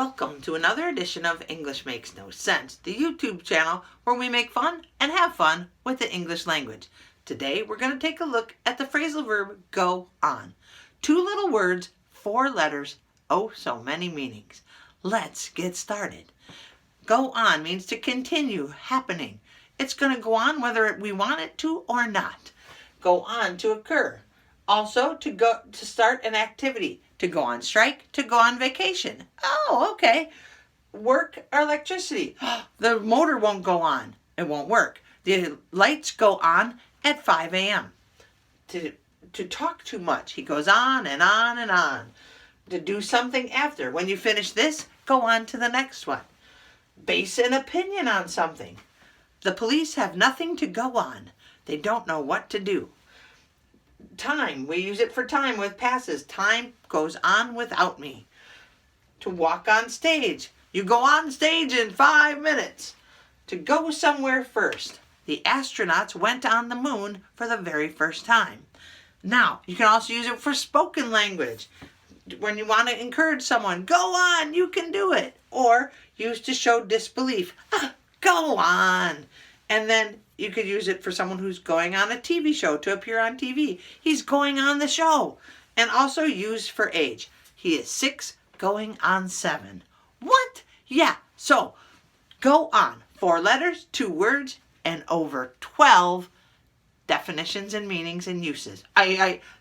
Welcome to another edition of English Makes No Sense, the YouTube channel where we make fun and have fun with the English language. Today we're going to take a look at the phrasal verb go on. 2 little words, 4 letters, oh so many meanings. Let's get started. Go on means to continue happening. It's going to go on whether we want it to or not. Go on to occur. Also to start an activity. To go on strike, to go on vacation. Oh, okay. Work or electricity. The motor won't go on. It won't work. The lights go on at 5 a.m. To talk too much. He goes on and on and on. To do something after. When you finish this, go on to the next one. Base an opinion on something. The police have nothing to go on. They don't know what to do. Time, we use it for time with passes. Time goes on without me. To walk on stage. You go on stage in 5 minutes. To go somewhere first. The astronauts went on the moon for the very first time. Now, you can also use it for spoken language. When you want to encourage someone, go on, you can do it. Or use to show disbelief. Go on. And then you could use it for someone who's going on a TV show to appear on TV. He's going on the show. And also used for age. He is 6 going on 7. What? Yeah. So, go on. 4 letters, 2 words, and over 12 definitions and meanings and uses.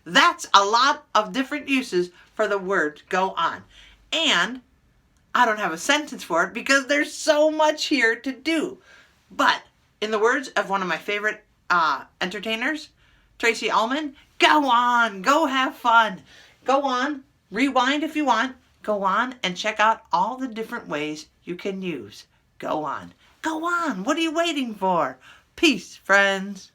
That's a lot of different uses for the word go on. And I don't have a sentence for it because there's so much here to do. But in the words of one of my favorite entertainers, Tracy Ullman, go on, go have fun. Go on, rewind if you want. Go on and check out all the different ways you can use go on. Go on, what are you waiting for? Peace, friends.